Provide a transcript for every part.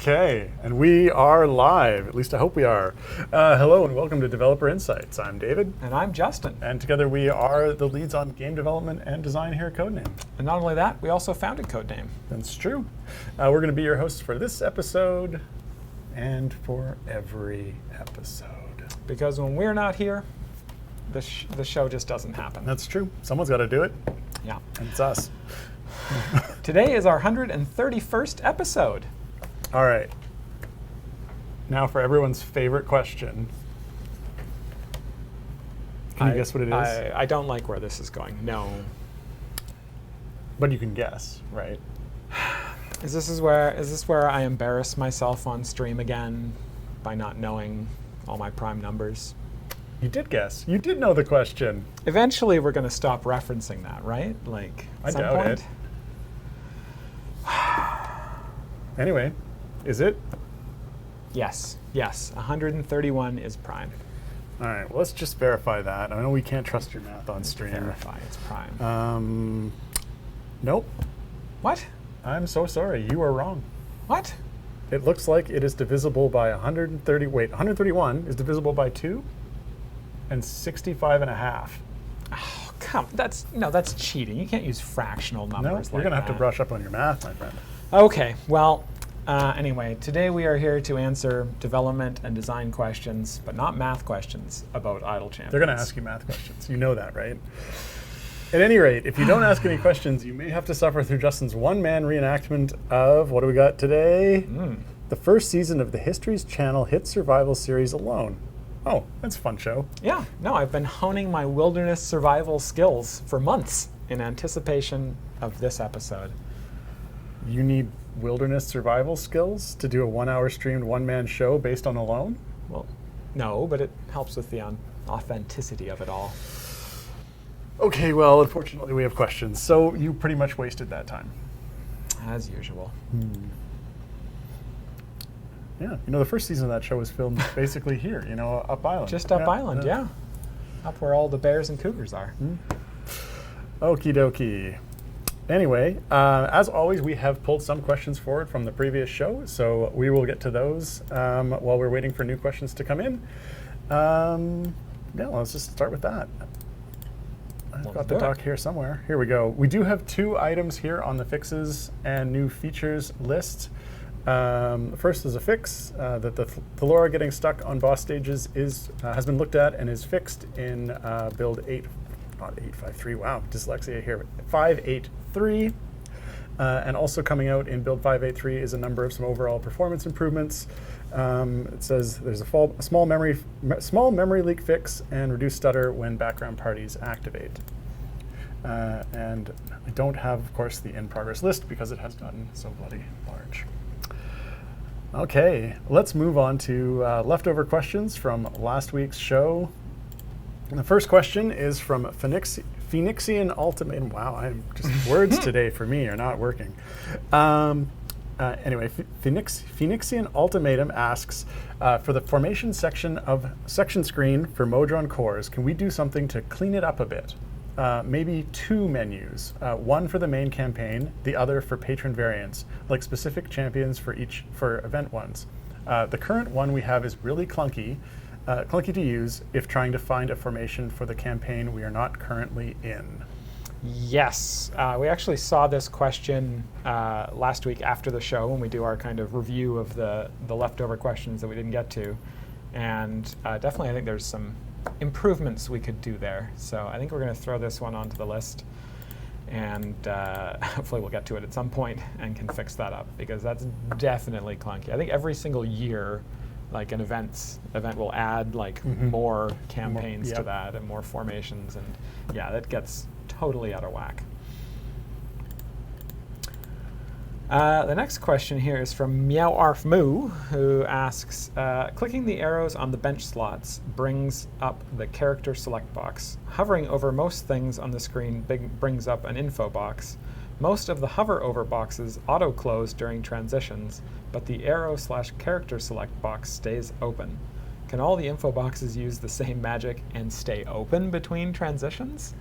Okay, and we are live. At least I hope we are. Hello and welcome to Developer Insights. I'm David. And I'm Justin. And together we are the leads on game development and design here at Codename. And not only that, we also founded Codename. That's true. We're going to be your hosts for this episode and for every episode. Because when we're not here, the show just doesn't happen. That's true. Someone's got to do it. Yeah. And it's us. Today is our 131st episode. All right. Now for everyone's favorite question. Can you guess what it is? I don't like where this is going. No. But you can guess, right? Is this where I embarrass myself on stream again by not knowing all my prime numbers? You did guess. You did know the question. Eventually we're going to stop referencing that, right? Like, at some point? It. Anyway, is it? Yes. 131 is prime. All right, well, let's just verify that. I know we can't trust your math on stream. Verify it's prime. Nope. What? I'm so sorry. You are wrong. What? It looks like it is divisible by 130. Wait, 131 is divisible by 2 and 65 and a half. Oh, come. That's cheating. You can't use fractional numbers No, like that. you're going to have to brush up on your math, my friend. Okay, well, anyway, today we are here to answer development and design questions, but not math questions about Idle Champions. They're going to ask you math questions. You know that, right? At any rate, if you don't ask any questions, you may have to suffer through Justin's one-man reenactment of, what do we got today? The first season of the History's Channel hit survival series Alone. Oh, that's a fun show. Yeah, no, I've been honing my wilderness survival skills for months in anticipation of this episode. You need wilderness survival skills to do a 1-hour streamed one-man show based on Alone? Well, no, but it helps with the authenticity of it all. Okay, well, unfortunately we have questions, so you pretty much wasted that time. As usual. Yeah, the first season of that show was filmed basically here, up island. Just up island, yeah. Up where all the bears and cougars are. Okie dokie. Anyway, as always, we have pulled some questions forward from the previous show, so we will get to those while we're waiting for new questions to come in. Yeah, let's just start with that. I've got the doc here somewhere. Here we go. We do have 2 items here on the fixes and new features list. The first is a fix that the Thelora getting stuck on boss stages has been looked at and is fixed in build 853. Wow, dyslexia here. 583. And also coming out in build 583 is a number of some overall performance improvements. It says there's a small memory leak fix and reduced stutter when background parties activate. And I don't have, of course, the in-progress list because it has gotten so bloody large. Okay, let's move on to leftover questions from last week's show. And the first question is from Phoenixian Ultimatum. Wow, I'm just words today for me are not working. Anyway, Phoenixian Ultimatum asks, for the formation section screen for Modron cores, can we do something to clean it up a bit? Maybe 2 menus, one for the main campaign, the other for patron variants, like specific champions for event ones. The current one we have is really clunky to use if trying to find a formation for the campaign we are not currently in. Yes, we actually saw this question last week after the show when we do our kind of review of the leftover questions that we didn't get to. And definitely I think there's some improvements we could do there. So I think we're going to throw this one onto the list. And hopefully we'll get to it at some point and can fix that up, because that's definitely clunky. I think every single year, like an event will add more campaigns to that and more formations, and yeah, that gets totally out of whack. The next question here is from MeowArfMoo, who asks, clicking the arrows on the bench slots brings up the character select box. Hovering over most things on the screen brings up an info box. Most of the hover over boxes auto-close during transitions, but the arrow/character select box stays open. Can all the info boxes use the same magic and stay open between transitions?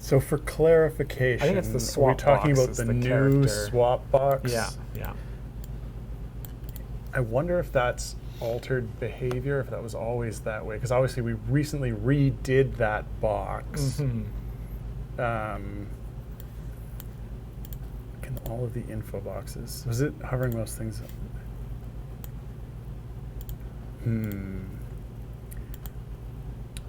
So for clarification, I think it's the swap are we talking box about is the the new character. swap box? Yeah, yeah. I wonder if that's altered behavior, if that was always that way, because obviously we recently redid that box. Can all of the info boxes, was it hovering most things?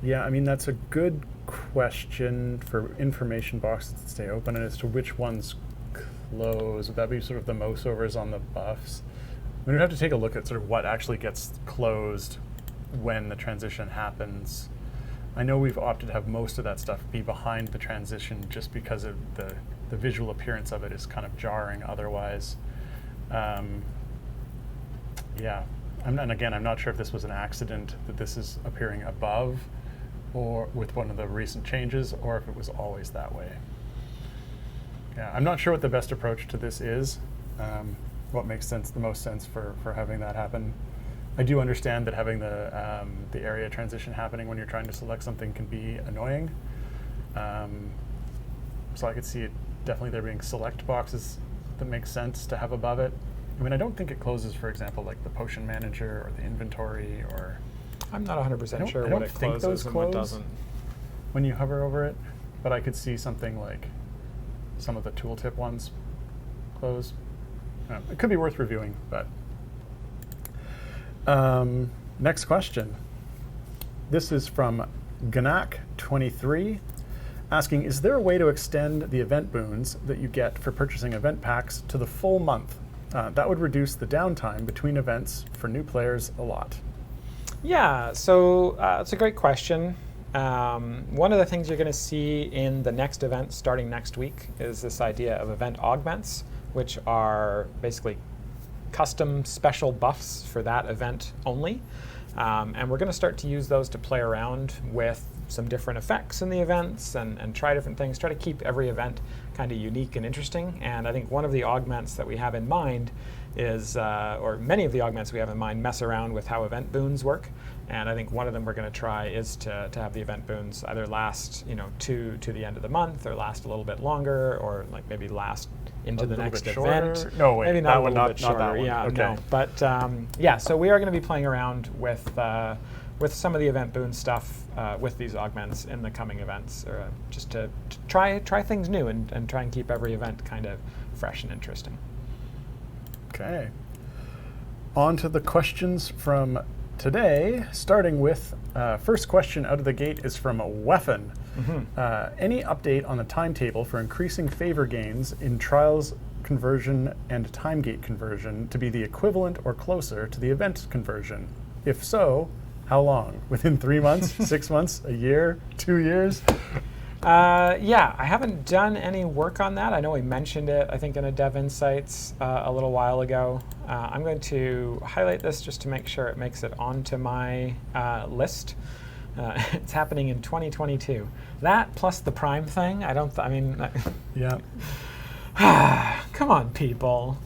Yeah, I mean, that's a good question for information boxes to stay open, and as to which ones close. Would that be sort of the most overs on the buffs? We'd have to take a look at sort of what actually gets closed when the transition happens. I know we've opted to have most of that stuff be behind the transition just because of the visual appearance of it is kind of jarring otherwise. Yeah, I'm not sure if this was an accident that this is appearing above or with one of the recent changes, or if it was always that way. Yeah, I'm not sure what the best approach to this is. What makes the most sense for having that happen. I do understand that having the area transition happening when you're trying to select something can be annoying. So I could see it definitely there being select boxes that make sense to have above it. I mean, I don't think it closes, for example, like the potion manager or the inventory, or I'm not 100% sure what it closes and what doesn't. When you hover over it, but I could see something like some of the tooltip ones close. It could be worth reviewing, but next question. This is from Ganak23, asking, is there a way to extend the event boons that you get for purchasing event packs to the full month? That would reduce the downtime between events for new players a lot. Yeah, so it's a great question. One of the things you're going to see in the next event starting next week is this idea of event augments, which are basically custom special buffs for that event only. And we're going to start to use those to play around with some different effects in the events and try different things, try to keep every event kind of unique and interesting. And I think one of the augments that we have in mind is, or many of the augments we have in mind mess around with how event boons work. And I think one of them we're going to try is to have the event boons either last, to the end of the month, or last a little bit longer, or like maybe last into the next event. No, wait, maybe not that a one, little bit not shorter. that one. Yeah, Okay. no. But yeah, so we are going to be playing around with some of the event boon stuff with these augments in the coming events, just to try things new and try and keep every event kind of fresh and interesting. Okay. On to the questions from today, starting with first question out of the gate is from Weffen. Any update on the timetable for increasing favor gains in trials conversion and time gate conversion to be the equivalent or closer to the event conversion? If so, how long? Within 3 months, 6 months, a year, 2 years? Yeah, I haven't done any work on that. I know we mentioned it, I think, in a Dev Insights a little while ago. I'm going to highlight this just to make sure it makes it onto my list. It's happening in 2022. That plus the Prime thing, Yeah. Come on, people.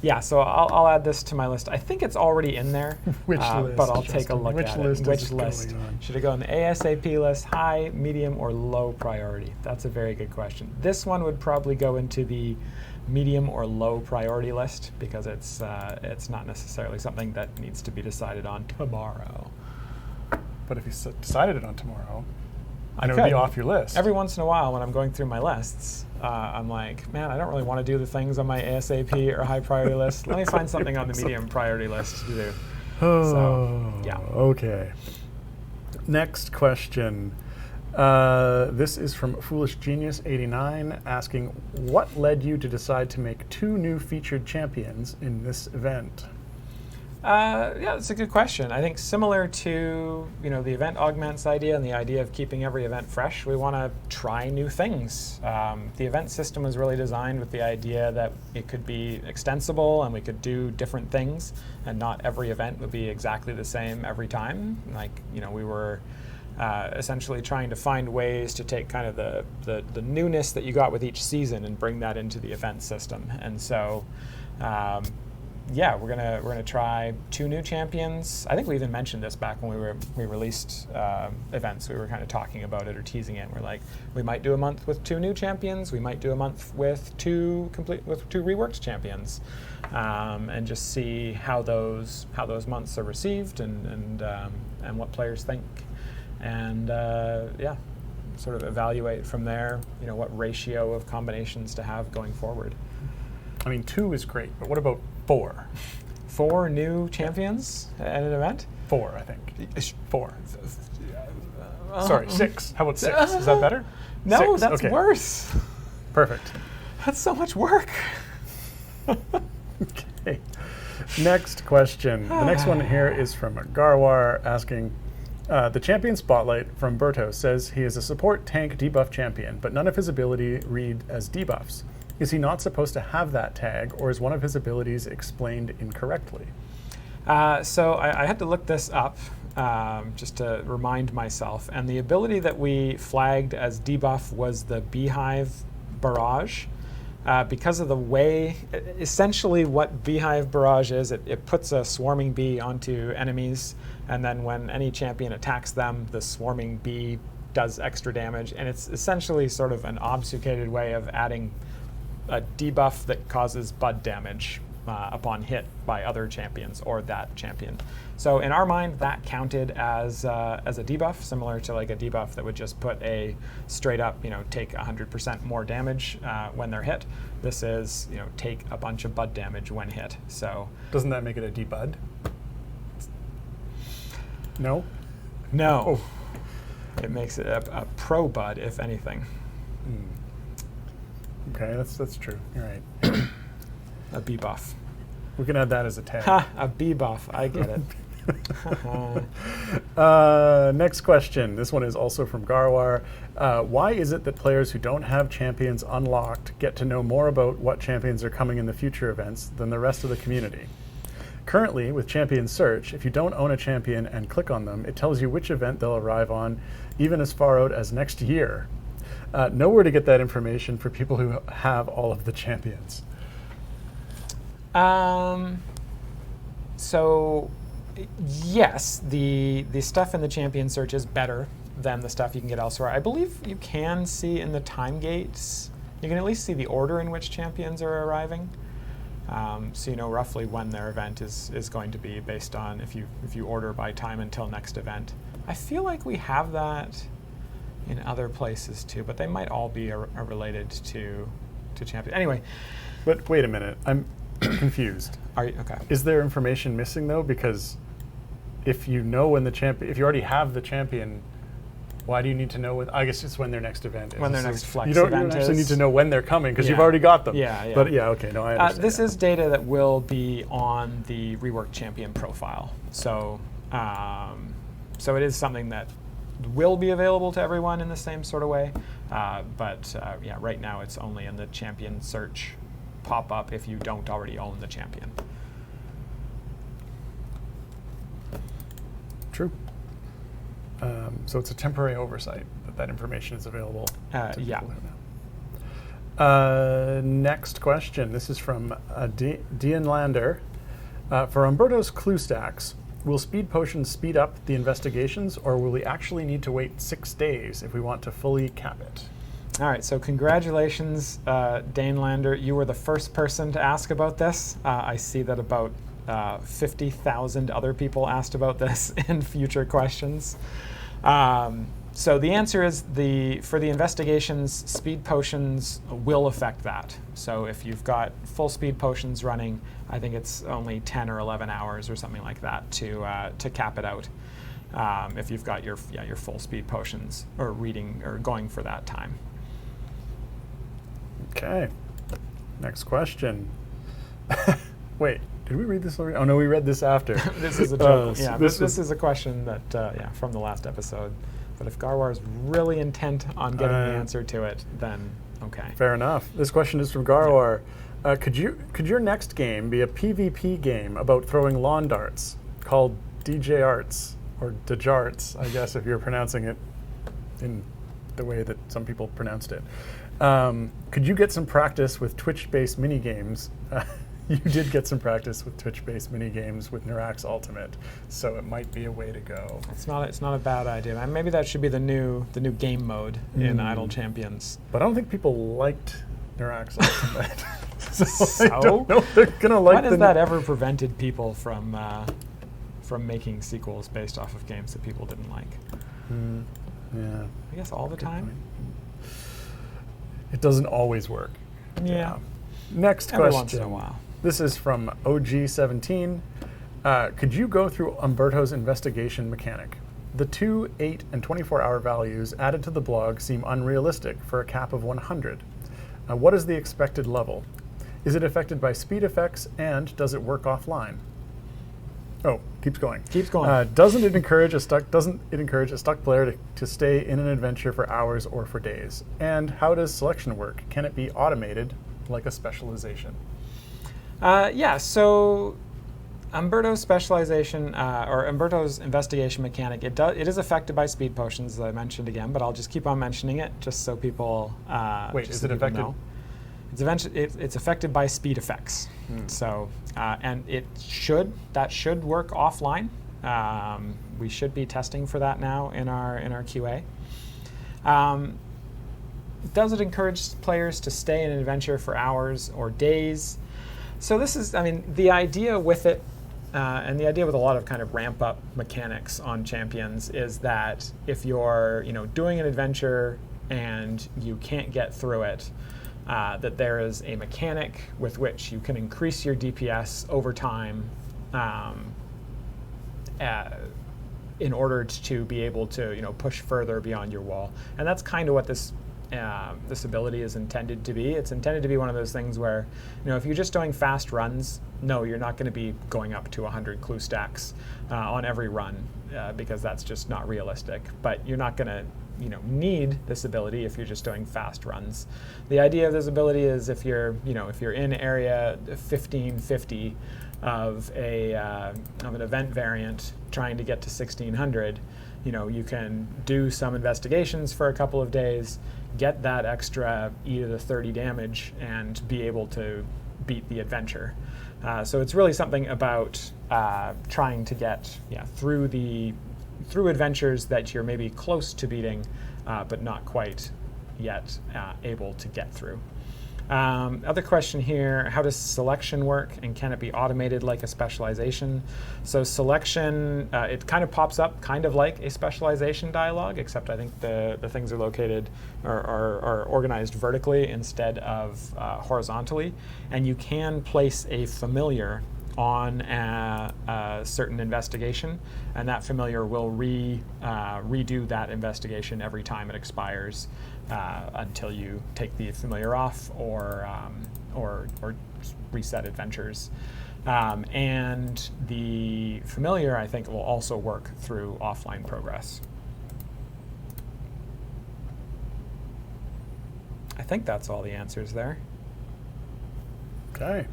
Yeah, so I'll add this to my list. I think it's already in there, Which list, but I'll Justin? take a look Which at list it. Which is it list? going on? Should it go on the ASAP list, high, medium, or low priority? That's a very good question. This one would probably go into the medium or low priority list because it's not necessarily something that needs to be decided on tomorrow. But if you decided it on tomorrow, and it would be off your list. Every once in a while when I'm going through my lists, I'm like, man, I don't really want to do the things on my ASAP or high priority list. Let me find something on the medium priority list to do. So, yeah. Okay. Next question. This is from Foolish Genius 89 asking, what led you to decide to make 2 new featured champions in this event? Yeah, that's a good question. I think similar to the event augments idea and the idea of keeping every event fresh, we want to try new things. The event system was really designed with the idea that it could be extensible and we could do different things, and not every event would be exactly the same every time. We were essentially trying to find ways to take kind of the newness that you got with each season and bring that into the event system. And so yeah, we're gonna try 2 new champions. I think we even mentioned this back when we released events. We were kind of talking about it or teasing it. We're like, we might do a month with 2 new champions. We might do a month with 2 reworked champions, and just see how those months are received and what players think, and yeah, sort of evaluate from there. What ratio of combinations to have going forward. I mean, 2 is great, but what about 4? 4 new champions at an event? 4, I think. 4. Sorry, 6. How about 6? Is that better? No, 6. that's Okay. worse. Perfect. That's so much work. Okay. Next question. The next one here is from Garwar asking, the champion spotlight from Berto says he is a support tank debuff champion, but none of his ability read as debuffs. Is he not supposed to have that tag, or is one of his abilities explained incorrectly? So I had to look this up just to remind myself, and the ability that we flagged as debuff was the Beehive Barrage. Because of the way, essentially what Beehive Barrage is, it puts a swarming bee onto enemies, and then when any champion attacks them, the swarming bee does extra damage, and it's essentially sort of an obfuscated way of adding a debuff that causes bud damage upon hit by other champions or that champion. So in our mind, that counted as a debuff, similar to like a debuff that would just put a straight up, take 100% more damage when they're hit. This is, take a bunch of bud damage when hit. So doesn't that make it a debud? No. No. Oh. It makes it a pro bud, if anything. Okay, that's true. You're right. A bee buff. We can add that as a tag. Ha! A bee buff. I get it. Next question. This one is also from Garwar. Why is it that players who don't have champions unlocked get to know more about what champions are coming in the future events than the rest of the community? Currently, with Champion Search, if you don't own a champion and click on them, it tells you which event they'll arrive on, even as far out as next year. Nowhere to get that information for people who have all of the champions. So, yes, the stuff in the Champion Search is better than the stuff you can get elsewhere. I believe you can see in the time gates, you can at least see the order in which champions are arriving. So you know roughly when their event is going to be based on if you order by time until next event. I feel like we have that in other places too, but they might all be related to champion. Anyway. But wait a minute, I'm confused. Are you okay? Is there information missing though? Because if you know when if you already have the champion, why do you need to know I guess it's when their next event is. When their next flex event is. You don't actually need to know when they're coming because you've already got them. Yeah. But yeah, okay, no, I understand. This is data that will be on the reworked champion profile. So, so it is something that will be available to everyone in the same sort of way. But yeah, right now it's only in the champion search pop-up if you don't already own the champion. True. So it's a temporary oversight that information is available to yeah. people who know. Next question. This is from Dean Lander. For Umberto's clue stacks, will speed potions speed up the investigations, or will we actually need to wait 6 days if we want to fully cap it? All right, so congratulations, Dane Lander. You were the first person to ask about this. I see that about 50,000 other people asked about this in future questions. So the answer is for the investigations, speed potions will affect that. So if you've got full speed potions running, I think it's only 10 or 11 hours or something like that to cap it out. If you've got your full speed potions or reading or going for that time. Okay. Next question. Wait, did we read this already? Oh no, we read this after. This is a joke. Yeah, this is a question that from the last episode. But if Garwar is really intent on getting the answer to it, then okay. Fair enough. This question is from Garwar. Yeah. Could your next game be a PvP game about throwing lawn darts called DJ Arts or Dejarts, I guess if you're pronouncing it in the way that some people pronounced it? Could you get some practice with Twitch-based mini games You did get some practice with Twitch-based mini games with Nirax Ultimate, so it might be a way to go. It's not a bad idea. Maybe that should be the new game mode in Idle Champions. But I don't think people liked Nirax Ultimate. so I don't know if they're gonna like. When has that ever prevented people from making sequels based off of games that people didn't like? Yeah. I guess all the time. Point. It doesn't always work. Yeah. Next Every question. once in a while. This is from OG17. Could you go through Umberto's investigation mechanic? The 2, 8, and 24-hour values added to the blog seem unrealistic for a cap of 100. What is the expected level? Is it affected by speed effects, and does it work offline? Oh, keeps going. Keeps going. Doesn't it encourage a stuck player to stay in an adventure for hours or for days? And how does selection work? Can it be automated like a specialization? Yeah, so Umberto's specialization, or Umberto's investigation mechanic, it is affected by speed potions, as I mentioned again, but I'll just keep on mentioning it just so people Wait, is it affected? Know. It's affected by speed effects. So, and that should work offline. We should be testing for that now in our QA. Does it encourage players to stay in an adventure for hours or days? So this is, the idea with it, and the idea with a lot of kind of ramp up mechanics on Champions is that if you're, doing an adventure and you can't get through it, that there is a mechanic with which you can increase your DPS over time in order to be able to push further beyond your wall. And that's kind of what this ability is intended to be. It's intended to be one of those things where, if you're just doing fast runs, no, you're not going to be going up to 100 clue stacks on every run because that's just not realistic. But you're not going to need this ability if you're just doing fast runs. The idea of this ability is if you're in area 1550 of an event variant trying to get to 1600, you can do some investigations for a couple of days, get that extra E to the 30 damage, and be able to beat the adventure. So it's really something about trying to get through adventures that you're maybe close to beating, but not quite yet able to get through. Other question here, how does selection work, and can it be automated like a specialization? So selection, it kind of pops up kind of like a specialization dialogue, except I think the things are located or are organized vertically instead of horizontally. And you can place a familiar on a certain investigation, and that familiar will redo that investigation every time it expires until you take the familiar off or reset adventures. And the familiar, I think, will also work through offline progress. I think that's all the answers there. Okay.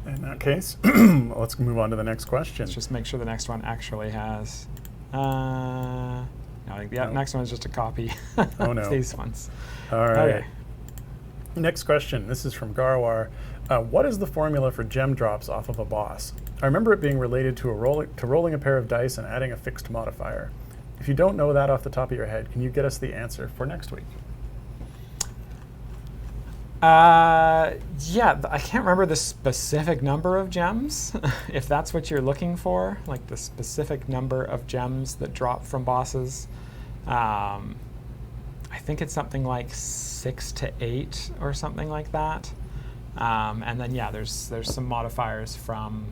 In that case, let's move on to the next question. Let's just make sure the next one actually has. No, I think the next one is just a copy of these ones. All right. Okay. Next question. This is from Garwar. What is the formula for gem drops off of a boss? I remember it being related to rolling a pair of dice and adding a fixed modifier. If you don't know that off the top of your head, can you get us the answer for next week? Yeah, I can't remember the specific number of gems, if that's what you're looking for, like the specific number of gems that drop from bosses. I think it's something like 6 to 8 or something like that. And then, yeah, there's some modifiers from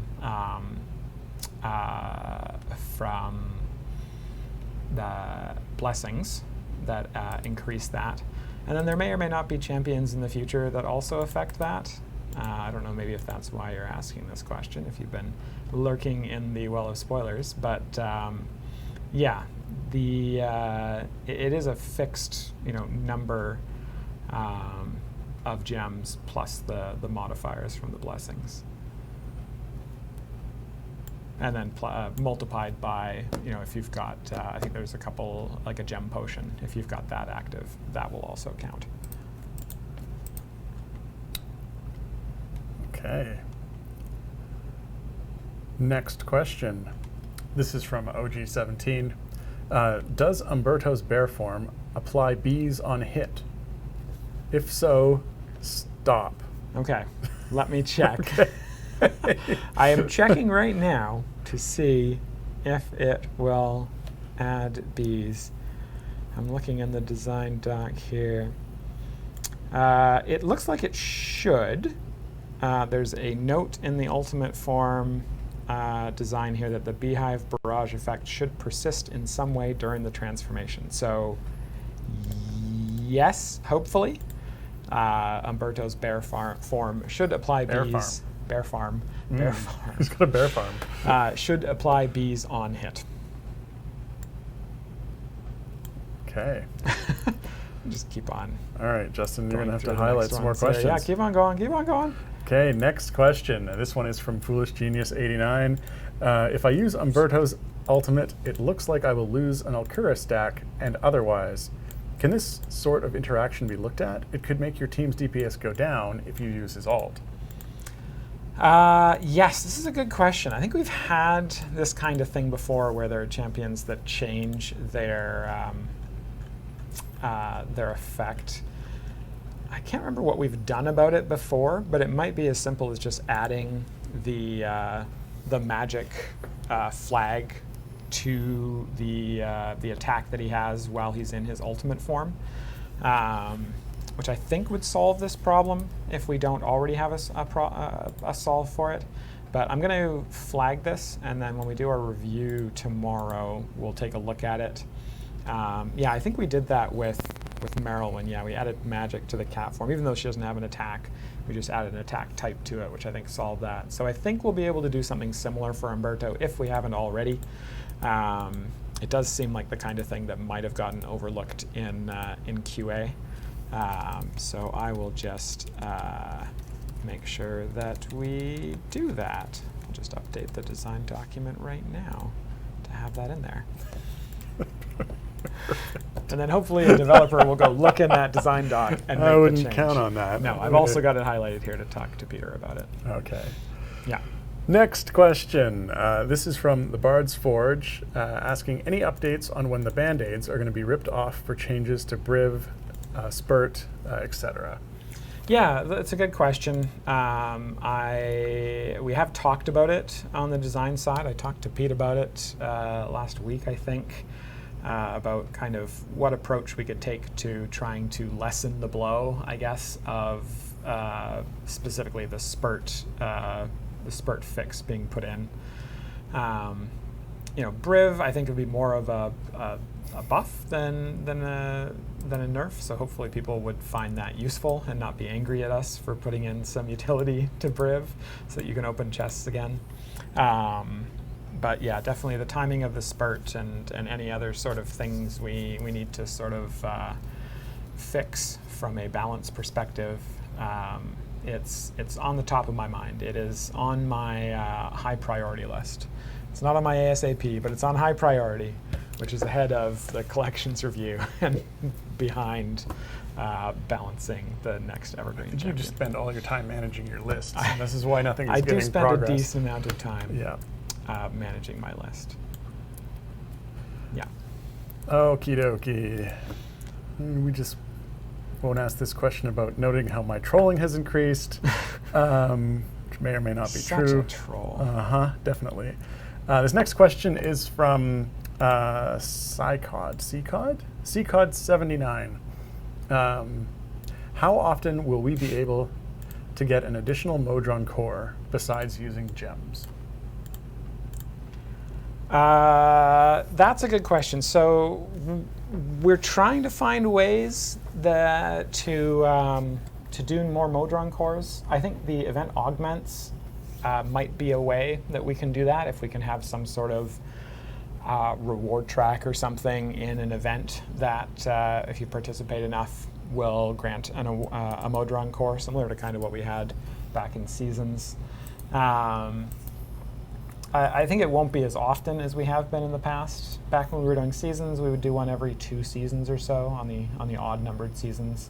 the blessings that increase that. And then there may or may not be champions in the future that also affect that. I don't know, maybe if that's why you're asking this question, if you've been lurking in the well of spoilers. But yeah, it is a fixed number of gems plus the modifiers from the blessings. And then multiplied by, if you've got, I think there's a couple, like a gem potion, if you've got that active, that will also count. Okay. Next question. This is from OG17. Does Umberto's bear form apply bees on hit? If so, stop. Okay, let me check. I am checking right now to see if it will add bees. I'm looking in the design doc here. It looks like it should. There's a note in the ultimate form design here that the beehive barrage effect should persist in some way during the transformation. So yes, hopefully. Umberto's bear form should apply bees. Bear farm. Bear farm. He's got a bear farm. Should apply bees on hit. Okay. Just keep on. All right, Justin, you're going to have to through the highlight next some more ones here. questions. Yeah, keep on going, keep on going. Okay, next question. This one is from Foolish Genius 89. If I use Umberto's ultimate, it looks like I will lose an Alcura stack and otherwise. Can this sort of interaction be looked at? It could make your team's DPS go down if you use his ult. Yes, this is a good question. I think we've had this kind of thing before where there are champions that change their effect. I can't remember what we've done about it before, but it might be as simple as just adding the magic flag to the attack that he has while he's in his ultimate form, which I think would solve this problem if we don't already have a solve for it. But I'm going to flag this, and then when we do our review tomorrow, we'll take a look at it. Yeah, I think we did that with Marilyn. Yeah, we added magic to the cat form. Even though she doesn't have an attack, we just added an attack type to it, which I think solved that. So I think we'll be able to do something similar for Umberto if we haven't already. It does seem like the kind of thing that might have gotten overlooked in QA. So I will just make sure that we do that. I'll just update the design document right now to have that in there. And then hopefully a developer will go look in that design doc and make the change. I wouldn't count on that. No, I've also got it highlighted here to talk to Peter about it. Okay. Yeah. Next question. This is from the Bard's Forge, asking any updates on when the Band-Aids are going to be ripped off for changes to Briv, Spurt, etc. Yeah, that's a good question. We have talked about it on the design side. I talked to Pete about it last week, I think, about kind of what approach we could take to trying to lessen the blow, I guess, of specifically the Spurt fix being put in. Briv, I think, would be more of a buff than a nerf, so hopefully people would find that useful and not be angry at us for putting in some utility to Briv so that you can open chests again. But yeah, definitely the timing of the Spurt and any other sort of things we need to sort of fix from a balance perspective. It's on the top of my mind. It is on my high priority list. It's not on my ASAP, but it's on high priority, which is ahead of the collections review and behind balancing the next Evergreen champion. You just spend all your time managing your lists. This is why nothing is I getting do spend progress. a decent amount of time Yeah. managing my list. Yeah. Okie dokie. We just won't ask this question about noting how my trolling has increased, which may or may not be true. Such a troll. Definitely. This next question is from Seacod79. How often will we be able to get an additional Modron core besides using gems? That's a good question. So we're trying to find ways to do more Modron cores. I think the event augments might be a way that we can do that if we can have some sort of reward track or something in an event that, if you participate enough, will grant a Modron core, similar to kind of what we had back in Seasons. I think it won't be as often as we have been in the past. Back when we were doing Seasons, we would do one every 2 seasons or so on the odd numbered seasons.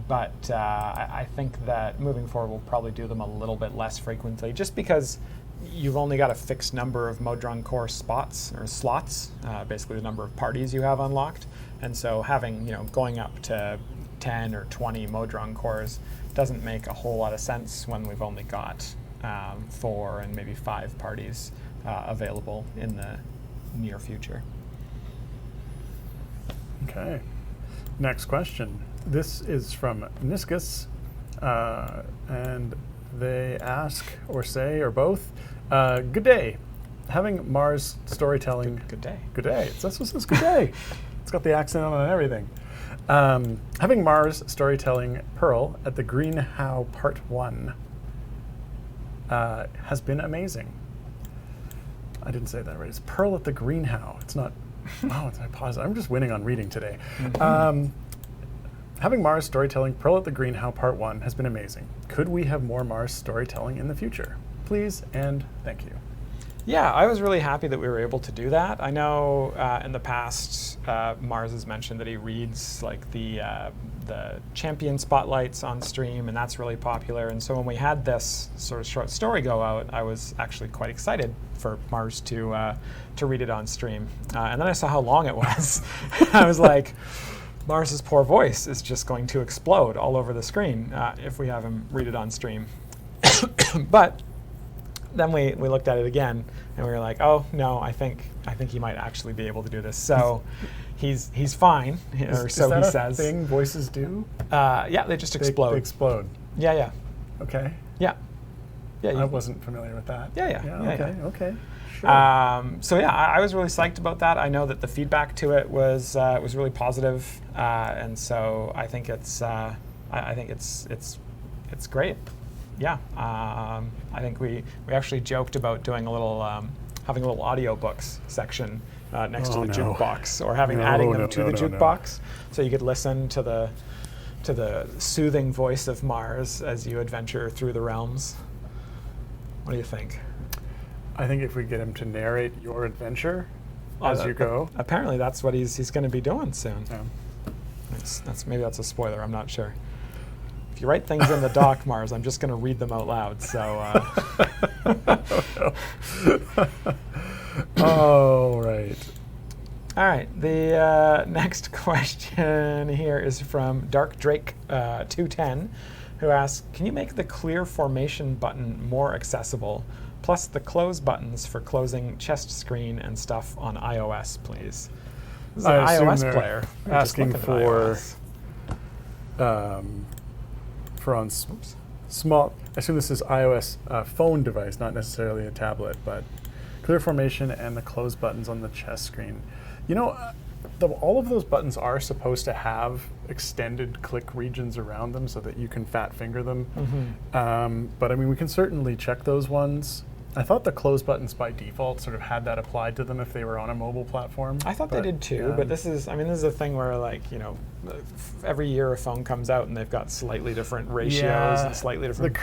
but I think that moving forward we'll probably do them a little bit less frequently, just because you've only got a fixed number of Modron Core spots or slots, basically the number of parties you have unlocked. And so having, going up to 10 or 20 Modron Cores doesn't make a whole lot of sense when we've only got 4 and maybe 5 parties available in the near future. Okay. Next question. This is from Niscus, and they ask or say or both, good day. Having Mars storytelling... Good day. Good day. That's what says good day. It's got the accent on it and everything. Having Mars storytelling Pearl at the Green How Part 1 has been amazing. I didn't say that right. It's Pearl at the Green How. It's not... Oh, I pause. I'm just winning on reading today. Mm-hmm. Having Mars storytelling Pearl at the Green How Part 1 has been amazing. Could we have more Mars storytelling in the future? Please and thank you. Yeah, I was really happy that we were able to do that. I know in the past, Mars has mentioned that he reads like the champion spotlights on stream, and that's really popular. And so when we had this sort of short story go out, I was actually quite excited for Mars to read it on stream. And then I saw how long it was. I was like, Mars's poor voice is just going to explode all over the screen if we have him read it on stream. But then we looked at it again, and we were like, oh no, I think he might actually be able to do this. So he's fine, or so he says. Is that a thing voices do? Yeah, they just explode. They explode. Yeah. Okay. Yeah. I wasn't familiar with that. Okay. Sure. So yeah, I was really psyched about that. I know that the feedback to it was really positive, and so I think it's great. Yeah, I think we actually joked about doing a little having a little audiobooks section next to the jukebox, or adding them to the jukebox, so you could listen to the soothing voice of Mars as you adventure through the realms. What do you think? I think if we get him to narrate your adventure as you go. Apparently that's what he's going to be doing soon. Yeah. Maybe that's a spoiler, I'm not sure. If you write things in the doc, Mars, I'm just going to read them out loud. So. Oh, right. All right. The next question here is from Dark Drake 210, who asks, "Can you make the clear formation button more accessible, plus the close buttons for closing chest screen and stuff on iOS, please?" This is an iOS player. Asking for on small. I assume this is iOS phone device, not necessarily a tablet, but clear formation and the close buttons on the chest screen. All of those buttons are supposed to have extended click regions around them so that you can fat finger them. Mm-hmm. But I mean, we can certainly check those ones. I thought the close buttons by default sort of had that applied to them if they were on a mobile platform. I thought they did too, but this is a thing where, like, every year a phone comes out and they've got slightly different ratios and slightly different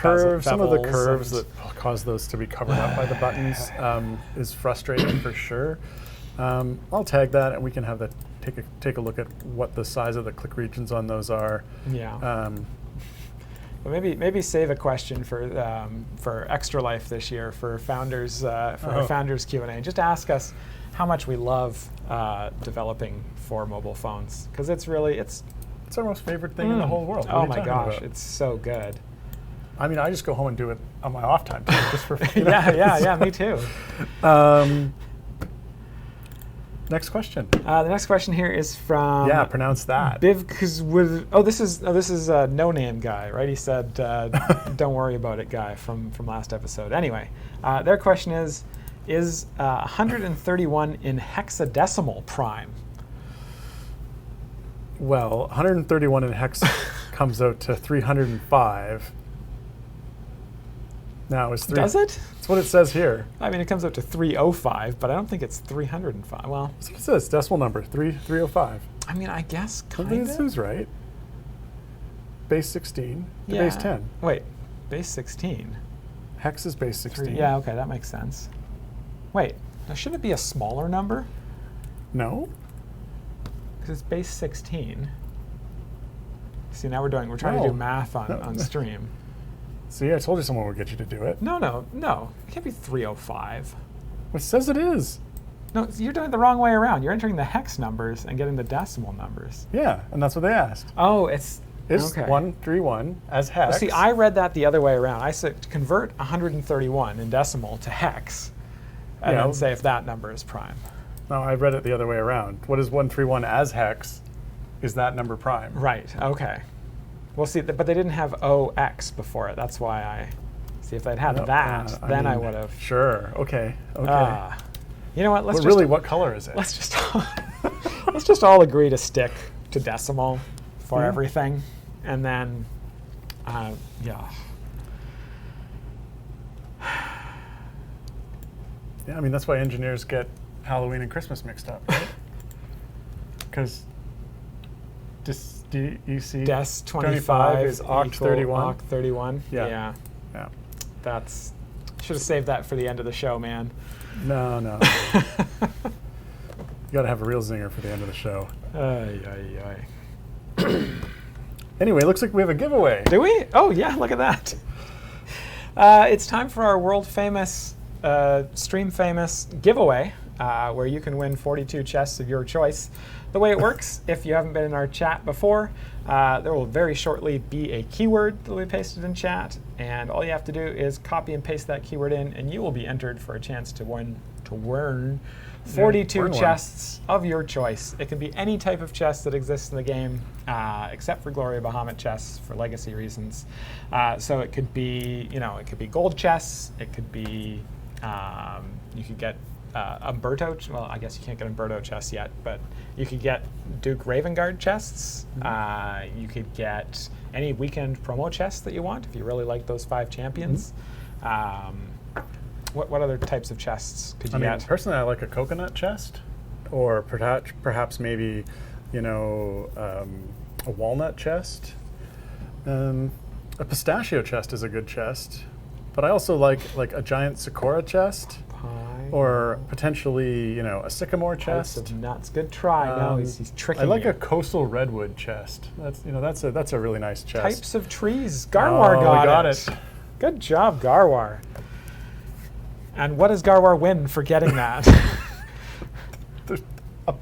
some of the curves that cause those to be covered up by the buttons is frustrating for sure. I'll tag that, and we can have that take a look at what the size of the click regions on those are. Yeah. But maybe save a question for Extra Life this year for founders our founders Q&A. Just ask us how much we love developing for mobile phones, because it's our most favorite thing in the whole world. Oh my gosh, it's so good. I mean, I just go home and do it on my off time too, just for yeah, me too. Next question. The next question here is from pronounce that. This is a no name guy, right? He said, "Don't worry about it, guy," from last episode. Anyway, their question is 131 in hexadecimal prime? Well, 131 in hex comes out to 305. Now it's Does it? That's what it says here. I mean, it comes out to 305, but I don't think it's 305. Well, that's what it says. Decimal number 305. I mean, I guess kind of. This is right. Base 16 to base 10. Wait, base 16. Hex is base 16. Yeah, okay, that makes sense. Wait, now shouldn't it be a smaller number? No. Because it's base 16. See, now we're trying to No. do math on, No. on stream. See, I told you someone would get you to do it. No. It can't be 305. It says it is. No, you're doing it the wrong way around. You're entering the hex numbers and getting the decimal numbers. Yeah, and that's what they asked. Oh, it's Is okay. 131 as hex? Well, see, I read that the other way around. I said convert 131 in decimal to hex, and Yeah. then say if that number is prime. No, I read it the other way around. What is 131 as hex? Is that number prime? Right. Okay. Well, see, but they didn't have OX before it. That's why I see if they'd had No, that, then I mean, would have. Sure. Okay. Okay. You know what? But really, what color is it? let's just let's just all agree to stick to decimal for Yeah. everything, and then yeah. Yeah, I mean that's why engineers get Halloween and Christmas mixed up, right? Because do you see Des 25 is Oct equal 31? Oct 31. Yeah. That's should have saved that for the end of the show, man. No. You got to have a real zinger for the end of the show. Ay, ay. Anyway, looks like we have a giveaway. Do we? Oh yeah, look at that. It's time for our world famous, stream famous giveaway, where you can win 42 chests of your choice. The way it works, if you haven't been in our chat before, there will very shortly be a keyword that will be pasted in chat, and all you have to do is copy and paste that keyword in, and you will be entered for a chance to win 42 win one. chests of your choice. It can be any type of chest that exists in the game, except for Gloria Bahamut chests for legacy reasons. So it could be, it could be gold chests. It could be, you could get Umberto. Well, I guess you can't get Umberto chests yet, but you could get Duke Ravengard chests. You could get any weekend promo chests that you want if you really like those 5 champions. What other types of chests could you get? Personally, I like a coconut chest, or perhaps maybe, a walnut chest. A pistachio chest is a good chest, but I also like a giant sakura chest, or potentially a sycamore Chest chest. of nuts. Good try. No, he's tricking I like you. a coastal redwood chest. That's a really nice chest. Types of trees. Garwar Oh, got, we got it. it. Good job, Garwar. And what does Garwar win for getting that? There's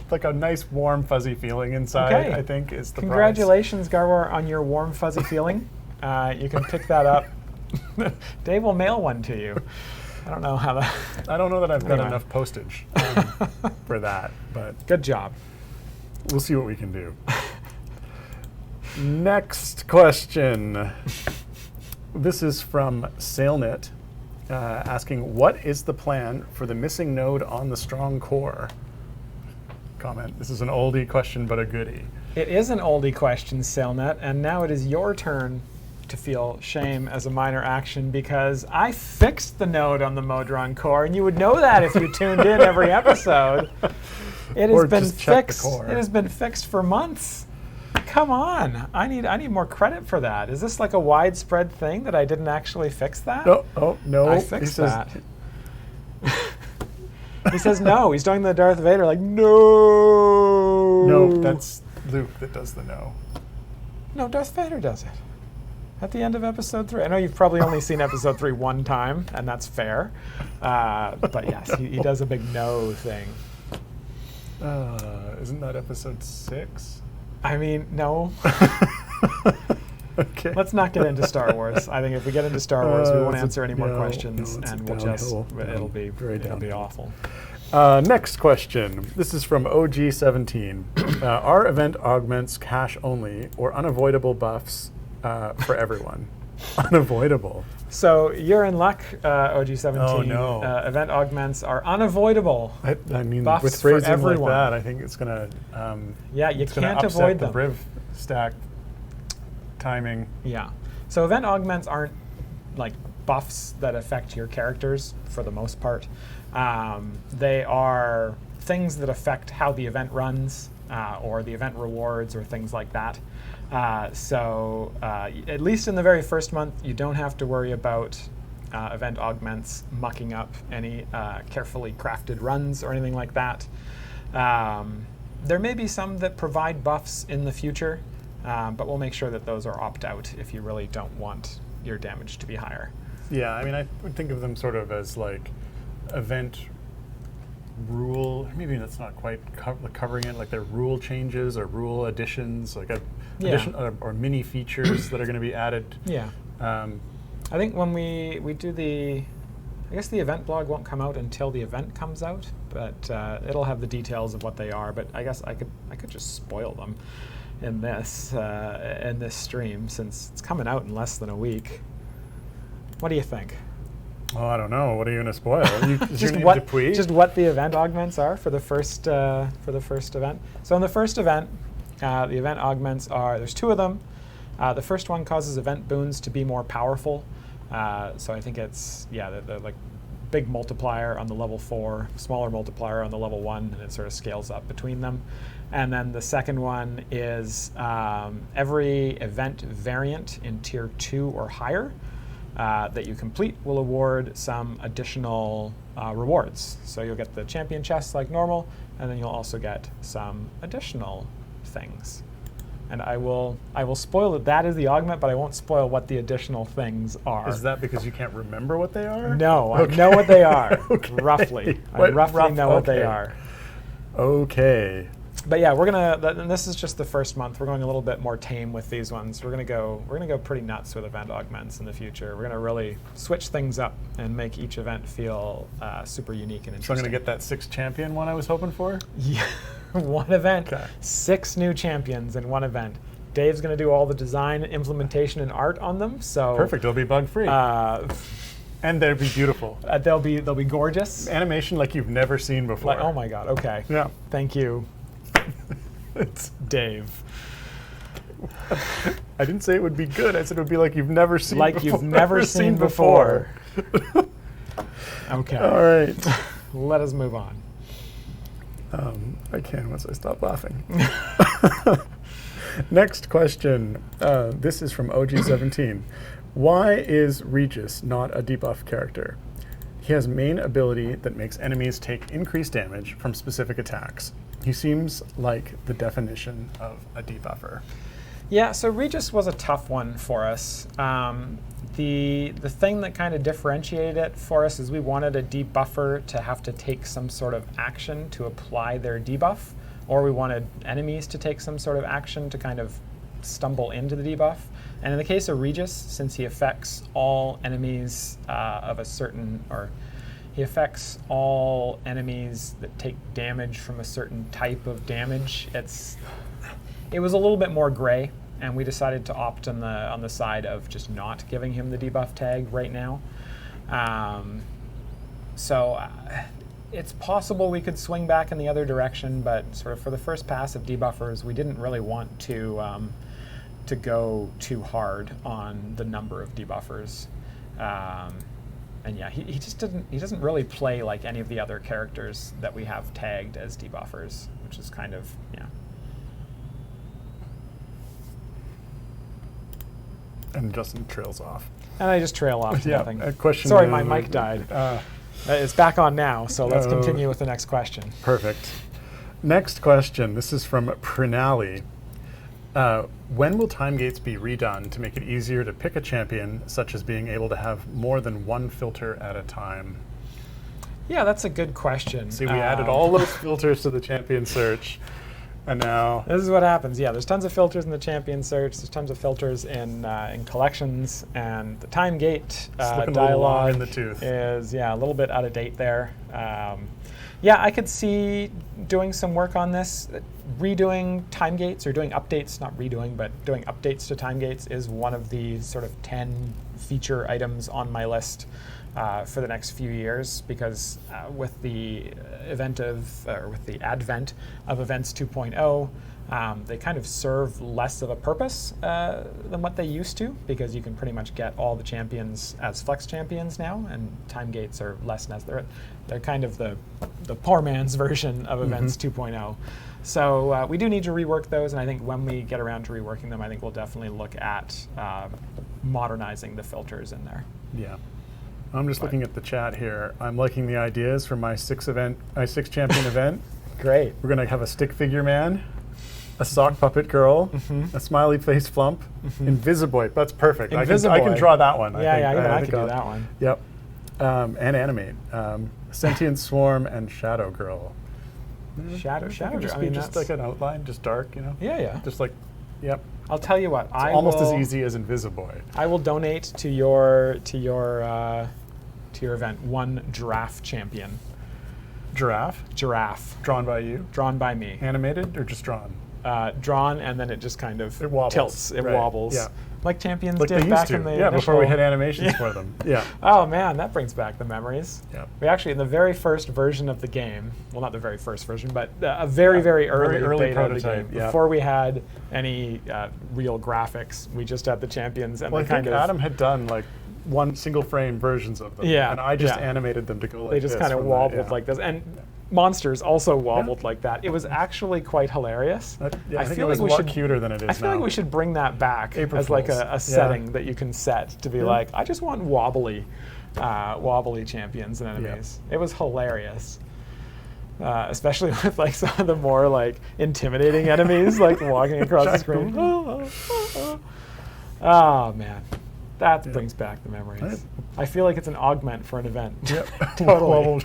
like a nice warm fuzzy feeling inside. Okay. I think is the prize. Congratulations, Garwar, on your warm fuzzy feeling. You can pick that up. Dave will mail one to you. I don't know how that. I don't know that I've got Anyway. enough postage for that, but Good job. we'll see what we can do. Next question. This is from SailNet, asking, what is the plan for the missing node on the strong core? Comment. This is an oldie question, but a goodie. It is an oldie question, Sailnet, and now it is your turn to feel shame as a minor action because I fixed the node on the Modron core, and you would know that if you tuned in every episode. It has Or been just check the fixed. core. It has been fixed for months. Come on, I need more credit for that. Is this like a widespread thing that I didn't actually fix that? No. I He fixed says- that. He says no. He's doing the Darth Vader like no. No, that's Luke that does the no. No, Darth Vader does it. At the end of episode 3. I know you've probably only seen episode 3 one time, and that's fair. But yes, he does a big no thing. Isn't that episode 6? I mean, no. Okay. Let's not get into Star Wars. I think if we get into Star Wars, we won't it's a- answer any more no, questions, no, it's a and we'll just downhill. it'll be Very it'll be downhill. awful. Next question. This is from OG17. Are event augments cash only or unavoidable buffs for everyone? Unavoidable. So you're in luck, OG17. Oh, no. Event augments are unavoidable. I mean, Buffs with for phrasing like everyone. that, I think it's gonna. Yeah, you it's gonna can't upset avoid the them. Riv stack timing. Yeah. So event augments aren't like buffs that affect your characters for the most part. They are things that affect how the event runs or the event rewards or things like that. So at least in the very first month, you don't have to worry about event augments mucking up any carefully crafted runs or anything like that. There may be some that provide buffs in the future. but we'll make sure that those are opt-out if you really don't want your damage to be higher. Yeah, I mean, I would think of them sort of as like event rule. Maybe that's not quite covering it. Like they're rule changes or rule additions, like addition or mini features that are going to be added. Yeah. I think when we do I guess the event blog won't come out until the event comes out, but it'll have the details of what they are. But I guess I could just spoil them in this stream, since it's coming out in less than a week. What do you think? Oh, I don't know. What are you going to spoil? Just what the event augments are for the first event. So in the first event, the event augments there's 2 of them. The first one causes event boons to be more powerful. So I think it's the like big multiplier on the level 4, smaller multiplier on the level 1, and it sort of scales up between them. And then the second one is every event variant in tier 2 or higher that you complete will award some additional rewards. So you'll get the champion chest like normal, and then you'll also get some additional things. And I will spoil that is the augment, but I won't spoil what the additional things are. Is that because you can't remember what they are? No, Okay. I know what they are, Okay. I roughly know what they are. Okay. But yeah, and this is just the first month. We're going a little bit more tame with these ones. We're gonna go pretty nuts with event augments in the future. We're gonna really switch things up and make each event feel super unique and interesting. So I'm going to get that 6 champion one I was hoping for? Yeah, one event, Okay. 6 new champions in one event. Dave's gonna do all the design, implementation, and art on them. So Perfect. It'll be bug free. And they'll be beautiful. They'll be gorgeous. Animation like you've never seen before. Like, oh my god. Okay. Yeah. Thank you, Dave. I didn't say it would be good. I said it would be like you've never seen Like before. you've never seen before. Okay. All right. Let us move on. I can once I stop laughing. Next question. This is from OG17. Why is Regis not a debuff character? He has main ability that makes enemies take increased damage from specific attacks. He seems like the definition of a debuffer. Yeah, so Regis was a tough one for us. The thing that kind of differentiated it for us is we wanted a debuffer to have to take some sort of action to apply their debuff, or we wanted enemies to take some sort of action to kind of stumble into the debuff. And in the case of Regis, since he affects all enemies of a certain, or he affects all enemies that take damage from a certain type of damage, it was a little bit more gray, and we decided to opt on the side of just not giving him the debuff tag right now. So it's possible we could swing back in the other direction, but sort of for the first pass of debuffers, we didn't really want to go too hard on the number of debuffers. And yeah, he doesn't really play like any of the other characters that we have tagged as debuffers, which is kind of, yeah. And Justin trails off. And I just trail off to Yeah, nothing. a question Sorry, to- my mic died. It's back on now, so let's Oh. continue with the next question. Perfect. Next question. This is from Prinali. When will time gates be redone to make it easier to pick a champion, such as being able to have more than one filter at a time? Yeah, that's a good question. See, we added all those filters to the champion search, and now This is what happens. Yeah, there's tons of filters in the champion search. There's tons of filters in collections, and the time gate it's looking a little long dialogue in the tooth. is a little bit out of date there. Yeah, I could see doing some work on this. Redoing time gates, or doing updates, not redoing, but doing updates to time gates is one of the sort of 10 feature items on my list for the next few years, because with the advent of Events 2.0, they kind of serve less of a purpose than what they used to, because you can pretty much get all the champions as flex champions now, and time gates are less necessary. They're kind of the poor man's version of Events 2.0. So we do need to rework those, and I think when we get around to reworking them, I think we'll definitely look at modernizing the filters in there. Yeah. I'm just looking at the chat here. I'm liking the ideas for my 6 champion event. Great. We're going to have a stick figure man. a sock puppet girl, a smiley face flump, Invisiboy. That's perfect. I can draw that one. I can do that one. Yep. And animate. Sentient Swarm and Shadow Girl. Shadow Girl. Just be just like an outline, just dark, you know? Yeah. Just like, yep. I'll tell you what. It's almost as easy as Invisiboy. I will donate to your event one giraffe champion. Giraffe? Giraffe. Drawn by you? Drawn by me. Animated or just drawn? Drawn, and then it just kind of tilts. It wobbles. Yeah. Like Champions like did back in the initial. Before we had animations for them. Yeah. Oh man, that brings back the memories. Yeah. We actually, in the very first version of the game, well, not the very first version, but a very early beta prototype, of the game, yeah. before we had any real graphics, we just had the Champions and I think Adam had done like one single frame versions of them. Yeah. And I just animated them to go like they this. just kind of wobbled like this. And monsters also wobbled like that. It was actually quite hilarious. I think it was a lot cuter than it is now. I feel like we should bring that back as like a setting that you can set to be like, I just want wobbly champions and enemies. It was hilarious. Especially with like some of the more like intimidating enemies like walking across the screen. Oh man. That brings back the memories. I feel like it's an augment for an event. Yep. Totally.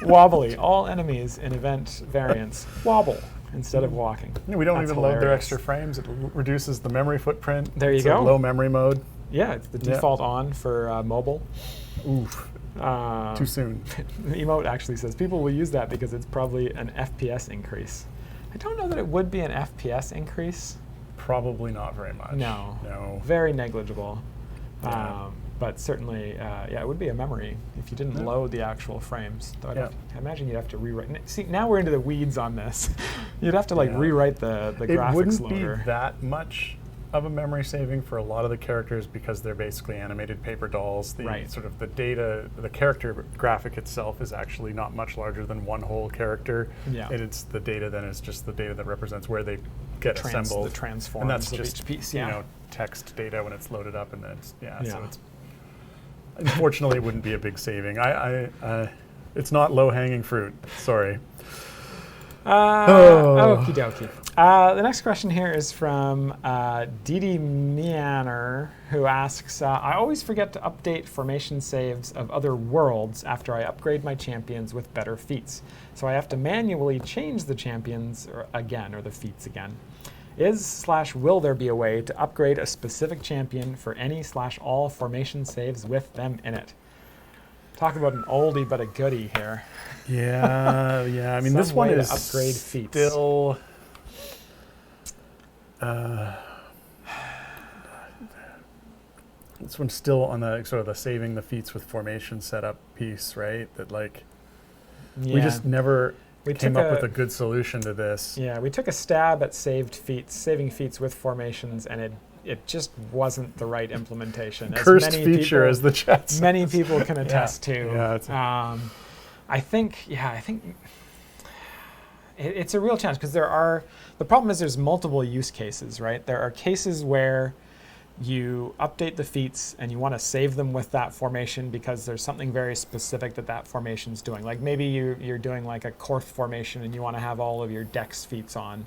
Wobbly. All enemies in event variants wobble instead of walking. We don't even load their extra frames. It reduces the memory footprint. There you go. Low memory mode. Yeah, it's the default on for mobile. Oof. Too soon. The emote actually says people will use that because it's probably an FPS increase. I don't know that it would be an FPS increase. Probably not very much. No. Very negligible. Yeah. But certainly, it would be a memory if you didn't load the actual frames. Though I imagine you'd have to rewrite. See, now we're into the weeds on this. You'd have to rewrite the graphics wouldn't loader. Be that much of a memory saving for a lot of the characters because they're basically animated paper dolls. Sort of the data, the character graphic itself is actually not much larger than one whole character. Yeah. And it's the data then is just the data that represents where they get assembled. The transforms and that's of just each piece. you know, text data when it's loaded up and then so it's unfortunately it wouldn't be a big saving. It's not low hanging fruit. Sorry. Okie dokie. The next question here is from Didi Mianer, who asks, I always forget to update formation saves of other worlds after I upgrade my champions with better feats. So I have to manually change the champions or the feats again. Will there be a way to upgrade a specific champion for any/all formation saves with them in it? Talk about an oldie but a goodie here. Yeah. I mean, this one is upgrade feats. Still. This one's still on the sort of the saving the feats with formation setup piece, right? That we just never came up with a good solution to this. Yeah, we took a stab at saving feats with formations, and it just wasn't the right implementation. Cursed feature, as the chat says. Many people can attest to. Yeah, I think it's a real challenge because the problem is there's multiple use cases, right? There are cases where you update the feats and you want to save them with that formation because there's something very specific that formation's doing. Like maybe you're doing like a Korth formation and you want to have all of your Dex feats on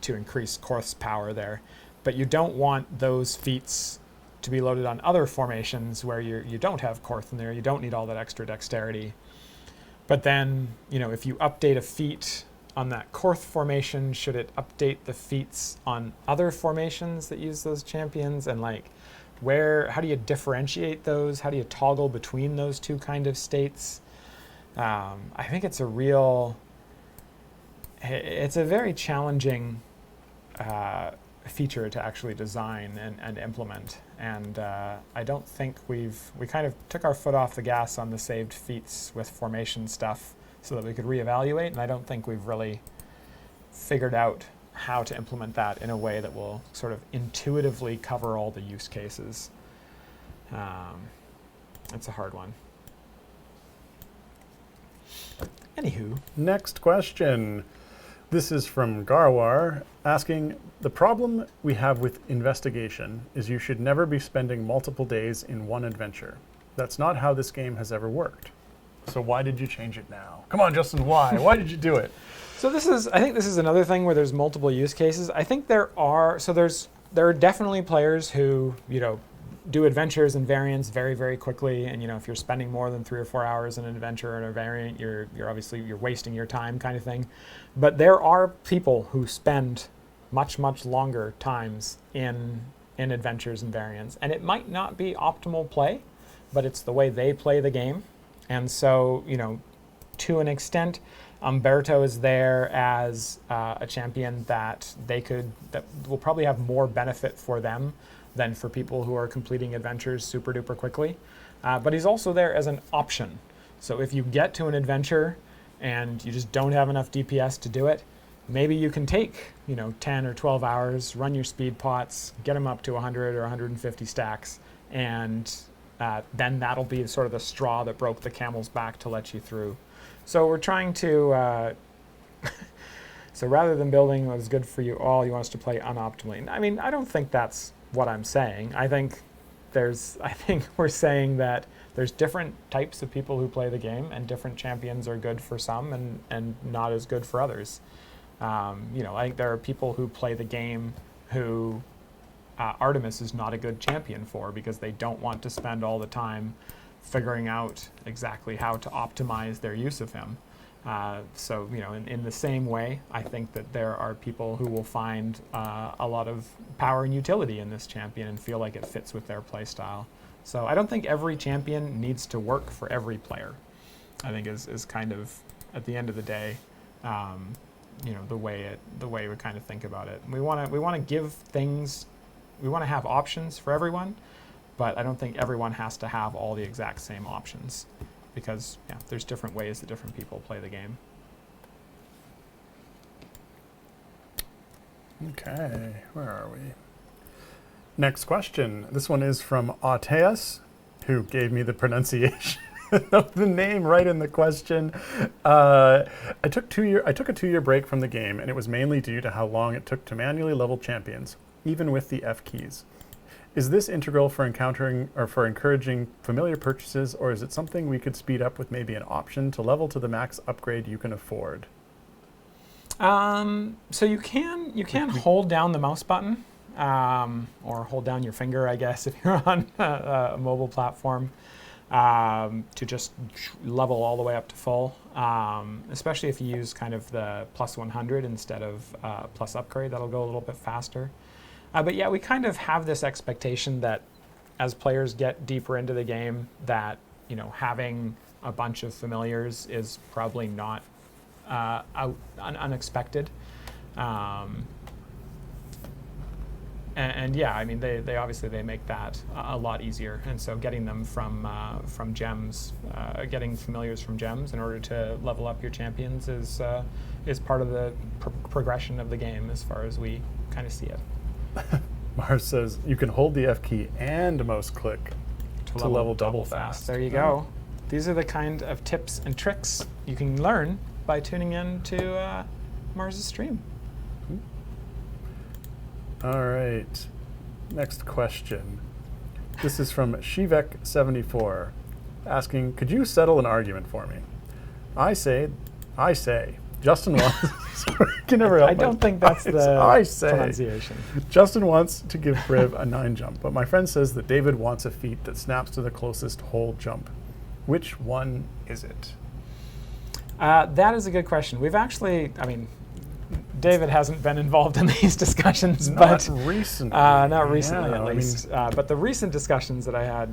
to increase Korth's power there. But you don't want those feats to be loaded on other formations where you don't have Korth in there, you don't need all that extra dexterity. But then, if you update a feat on that Korth formation, should it update the feats on other formations that use those champions? And how do you differentiate those? How do you toggle between those two kind of states? I think it's a very challenging feature to actually design and implement. And I don't think we kind of took our foot off the gas on the saved feats with formation stuff so that we could reevaluate, and I don't think we've really figured out how to implement that in a way that will sort of intuitively cover all the use cases. It's a hard one. Anywho. Next question. This is from Garwar, asking, the problem we have with investigation is you should never be spending multiple days in one adventure. That's not how this game has ever worked. So why did you change it now? Come on, Justin, why? Why did you do it? So I think this is another thing where there's multiple use cases. I think there are definitely players who, do adventures and variants very, very quickly. And, if you're spending more than 3 or 4 hours in an adventure or a variant, you're obviously wasting your time kind of thing. But there are people who spend much, much longer times in adventures and variants. And it might not be optimal play, but it's the way they play the game. And so, to an extent, Umberto is there as a champion that will probably have more benefit for them than for people who are completing adventures super duper quickly. But he's also there as an option. So if you get to an adventure and you just don't have enough DPS to do it, maybe you can take 10 or 12 hours, run your speed pots, get them up to 100 or 150 stacks, and then that'll be sort of the straw that broke the camel's back to let you through. So we're trying to, so rather than building what's good for you all, you want us to play unoptimally. I mean, I don't think that's what I'm saying. I think we're saying that there's different types of people who play the game, and different champions are good for some and not as good for others. I think there are people who play the game who Artemis is not a good champion for, because they don't want to spend all the time figuring out exactly how to optimize their use of him. So, in the same way, I think that there are people who will find a lot of power and utility in this champion and feel like it fits with their play style. So I don't think every champion needs to work for every player. I think is kind of, at the end of the day, the way we kind of think about it. We want to give things, we want to have options for everyone, but I don't think everyone has to have all the exact same options, because there's different ways that different people play the game. Okay, where are we? Next question. This one is from Auteus, who gave me the pronunciation of the name right in the question. I took a 2-year break from the game, and it was mainly due to how long it took to manually level champions, even with the F keys. Is this integral for encountering or for encouraging familiar purchases, or is it something we could speed up with maybe an option to level to the max upgrade you can afford? So you can hold down the mouse button, or hold down your finger, I guess, if you're on a mobile platform, to just level all the way up to full, especially if you use kind of the plus 100 instead of plus upgrade. That'll go a little bit faster. But yeah, we kind of have this expectation that as players get deeper into the game, that having a bunch of familiars is probably not unexpected. And yeah, I mean, they obviously they make that a lot easier, and so getting them from gems, getting familiars from gems in order to level up your champions is part of the progression of the game, as far as we kind of see it. Mars says you can hold the F key and mouse click to level double fast. There you go. These are the kind of tips and tricks you can learn by tuning in to Mars's stream. All right. Next question. This is from Shivek74, asking, could you settle an argument for me? I say, Justin wants. I don't think that's the pronunciation. Justin wants to give Briv a 9 jump, but my friend says that David wants a feat that snaps to the closest whole jump. Which one is it? That is a good question. We've actually, David hasn't been involved in these discussions, not recently. Not recently, at least. But the recent discussions that I had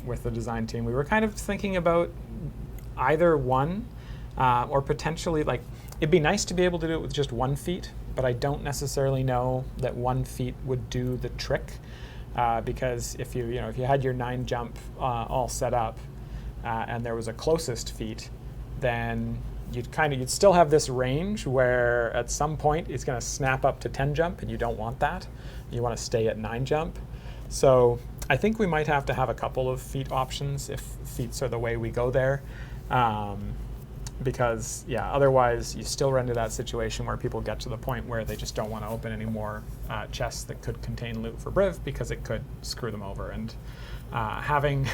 with the design team, we were kind of thinking about either one, or potentially, it'd be nice to be able to do it with just one feat, but I don't necessarily know that one feat would do the trick, because if you had your 9 jump all set up, and there was a closest feat, then you'd still have this range where at some point it's going to snap up to 10 jump, and you don't want that. You want to stay at 9 jump. So I think we might have to have a couple of feat options if feats are the way we go there. Because otherwise you still run into that situation where people get to the point where they just don't want to open any more chests that could contain loot for Briv, because it could screw them over. And having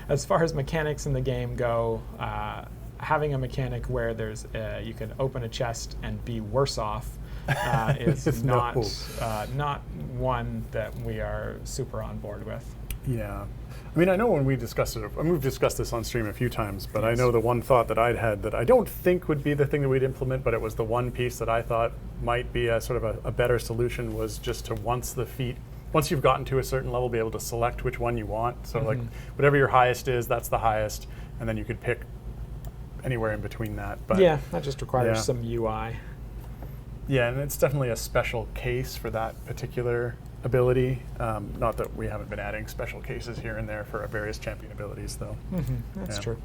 as far as mechanics in the game go, having a mechanic where you can open a chest and be worse off is not one that we are super on board with. Yeah. I mean, I know when we discussed it, and we've discussed this on stream a few times, but I know the one thought that I'd had that I don't think would be the thing that we'd implement, but it was the one piece that I thought might be a sort of a better solution, was just to once you've gotten to a certain level, be able to select which one you want. So like whatever your highest is, that's the highest, and then you could pick anywhere in between that. But yeah, that just requires some UI. Yeah, and it's definitely a special case for that particular ability. Not that we haven't been adding special cases here and there for our various champion abilities, though. That's true.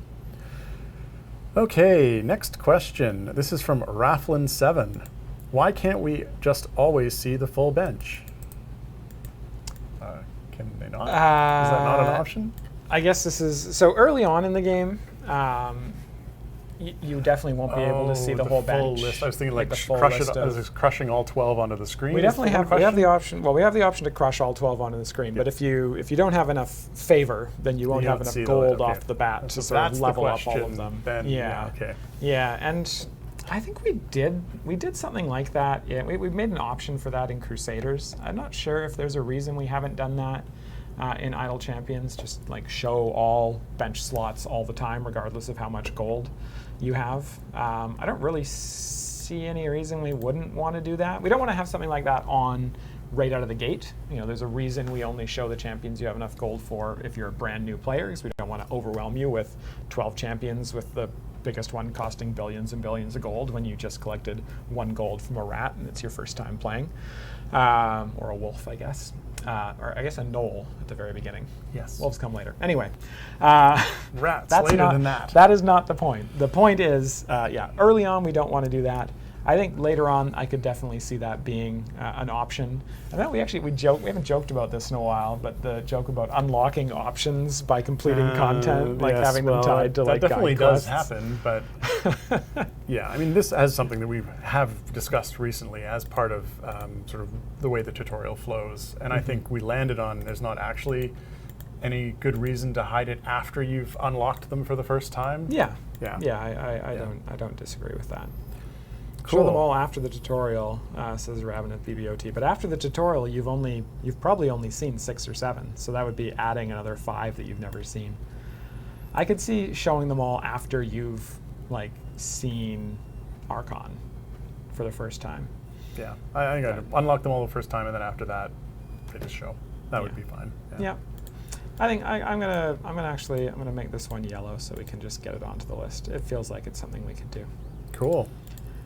Okay, next question. This is from Raflin7. Why can't we just always see the full bench? Can they not? Is that not an option? I guess this is so early on in the game. You definitely won't be able to see the whole bench. List. I was thinking like crushing all 12 onto the screen. We definitely have the option. Well, we have the option to crush all 12 onto the screen. But if you don't have enough favor, then you won't have enough gold off the bat to sort of level up all of them. Then, yeah, and I think we did something like that. Yeah, we made an option for that in Crusaders. I'm not sure if there's a reason we haven't done that in Idle Champions. Just like show all bench slots all the time, regardless of how much gold you have. I don't really see any reason we wouldn't want to do that. We don't want to have something like that on right out of the gate. There's a reason we only show the champions you have enough gold for if you're a brand new player, because we don't want to overwhelm you with 12 champions with the biggest one costing billions and billions of gold when you just collected 1 gold from a rat and it's your first time playing. Or a wolf, I guess. Or I guess a gnoll at the very beginning. Yes. Wolves come later. Anyway. Rats later than that. That is not the point. The point is, early on we don't want to do that. I think later on I could definitely see that being an option. And then we haven't joked about this in a while, but the joke about unlocking options by completing content, like having them tied to like guide quests. That definitely does happen, but yeah, I mean, this as something that we have discussed recently as part of sort of the way the tutorial flows, and I think we landed on there's not actually any good reason to hide it after you've unlocked them for the first time. I don't disagree with that. Cool. Show them all after the tutorial, says Raven at BBOT. But after the tutorial, you've probably only seen 6 or 7, so that would be adding another 5 that you've never seen. I could see showing them all after you've like seen Archon for the first time. Yeah, I think I'd unlock them all the first time, and then after that, they just show. That would be fine. Yeah. I think I'm gonna make this one yellow so we can just get it onto the list. It feels like it's something we could do. Cool.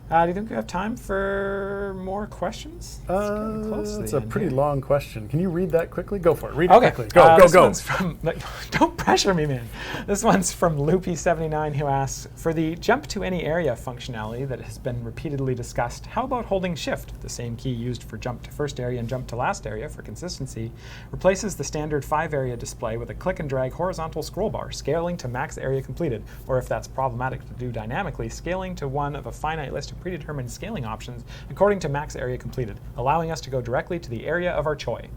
Do you think we have time for more questions? It's a pretty long question. Can you read that quickly? Go for it. Read it quickly. Go. Don't pressure me, man. This one's from Loopy79, who asks, for the jump to any area functionality that has been repeatedly discussed, how about holding Shift, the same key used for jump to first area and jump to last area for consistency, replaces the standard 5-area display with a click and drag horizontal scroll bar, scaling to max area completed, or if that's problematic to do dynamically, scaling to one of a finite list of predetermined scaling options according to max area completed, allowing us to go directly to the area of our choice.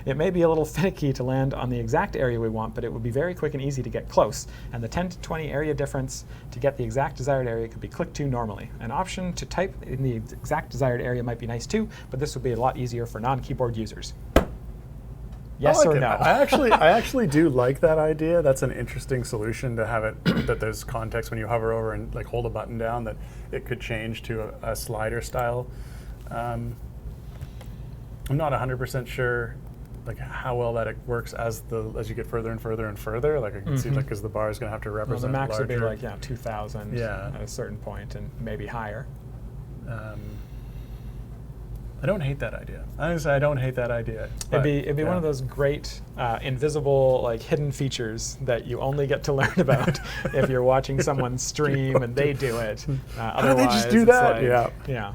It may be a little finicky to land on the exact area we want, but it would be very quick and easy to get close, and the 10 to 20 area difference to get the exact desired area could be clicked to normally. An option to type in the exact desired area might be nice too, but this would be a lot easier for non-keyboard users. Yes or no? I actually do like that idea. That's an interesting solution to have it that there's context when you hover over and like hold a button down that it could change to a slider style. I'm not 100% sure like how well that it works as you get further and further and further. Like I can see like because the bar is going to have to represent the max larger. would be like 2,000 at a certain point and maybe higher. I don't hate that idea. Honestly, I don't hate that idea. It'd be one of those great invisible like hidden features that you only get to learn about if you're watching someone stream and they do it. How do they just do that? Yeah.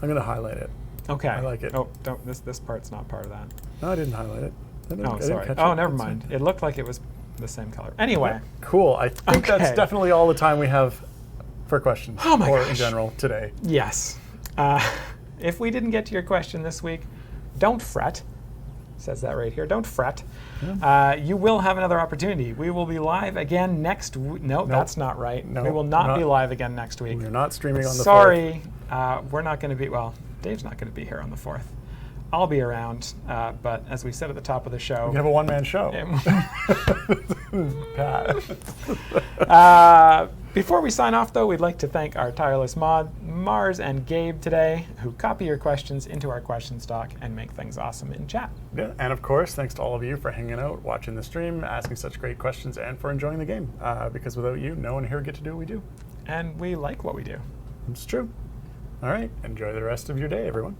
I'm gonna highlight it. Okay. I like it. Oh, don't. This part's not part of that. No, I didn't highlight it. Sorry. Oh, never mind. It looked like it was the same color. Anyway. Yeah. Cool. I think that's definitely all the time we have for questions. Oh my gosh. In general today. Yes. If we didn't get to your question this week, don't fret. says that right here. Don't fret. Yeah. You will have another opportunity. We will be live again next week. No, that's not right. No, we will not be live again next week. We're not streaming on the 4th. Sorry, we're not going to be, well, Dave's not going to be here on the 4th. I'll be around, but as we said at the top of the show, We have a one-man show. Before we sign off, though, we'd like to thank our tireless mod, Mars and Gabe today, who copy your questions into our questions doc and make things awesome in chat. Yeah, and of course, thanks to all of you for hanging out, watching the stream, asking such great questions, and for enjoying the game. Because without you, no one here would get to do what we do. And we like what we do. It's true. All right, enjoy the rest of your day, everyone.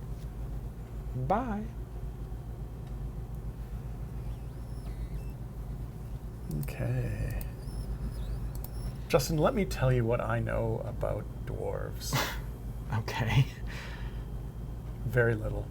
Bye. Okay. Justin, let me tell you what I know about dwarves. Okay. Very little.